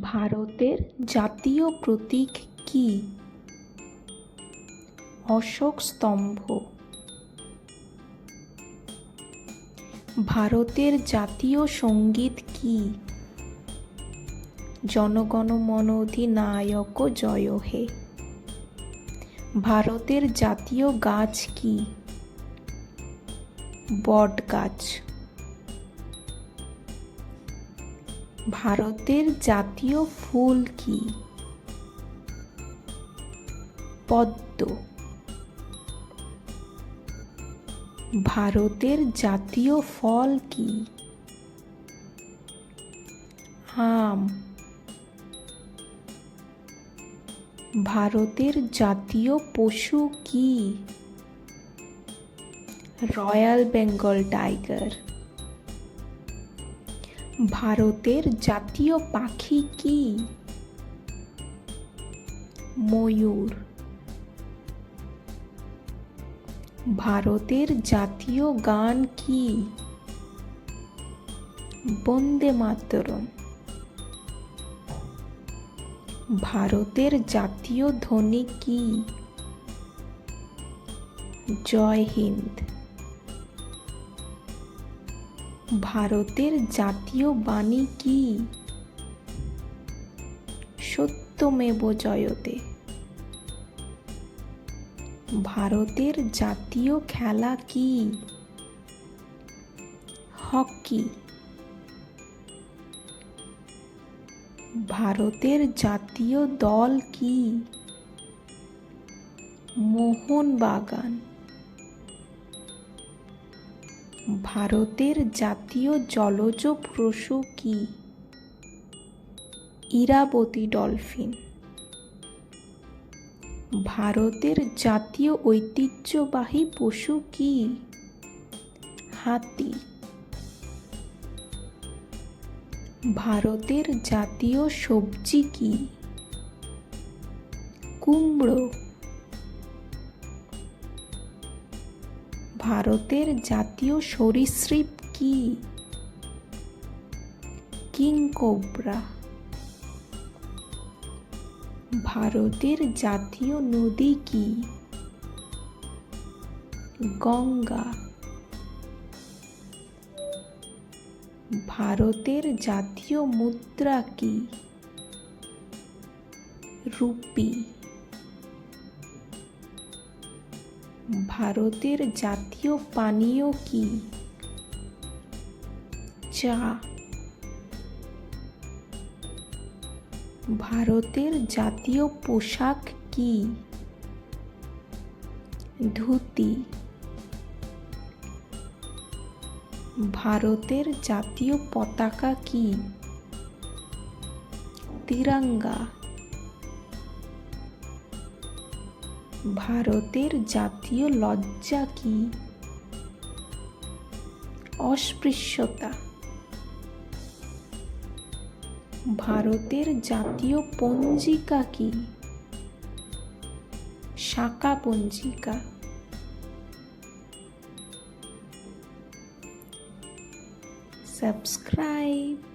ভারতের জাতীয় প্রতীক কি? অশোক স্তম্ভ। ভারতের জাতীয় সঙ্গীত কি? জনগণ মন অধিনায়ক জয় হে। ভারতের জাতীয় গাছ কি? বট গাছ। ভারতের জাতীয় ফুল কি? পদ্ম। ভারতের জাতীয় ফল কি? আম। ভারতের জাতীয় পশু কি? Royal Bengal tiger. ভারতের জাতীয় পাখি কি? ময়ূর। ভারতের জাতীয় গান কি? বন্দে মাতরম। ভারতের জাতীয় ধ্বনি কি? জয় হিন্দ। ভারতের জাতীয় বাণী কি? সত্যমেব জয়তে। ভারতের জাতীয় খেলা কি? হকি। ভারতের জাতীয় দল কি? মোহনবাগান। ভারতের জাতীয় জলজ পশু কি? ইরাবতী ডলফিন। ভারতের জাতীয় ঐতিহ্যবাহী পশু কি? হাতি। ভারতের জাতীয় সবজি কি? কুমড়ো। ভারতের জাতীয় সরীসৃপ কি? কিংকবরা। ভারতের জাতীয় নদী কি? গঙ্গা। ভারতের জাতীয় মুদ্রা কি? রুপি। ভারতের জাতীয় পানীয় কি? চা। ভারতের জাতীয় পোশাক কি? ধুতি। ভারতের জাতীয় পতাকা কি? তিরঙ্গা। ভারতের জাতীয় লজ্জা কি? অস্পৃশ্যতা। ভারতের জাতীয় পঞ্জিকা কি? শাকা পঞ্জিকা। সাবস্ক্রাইব।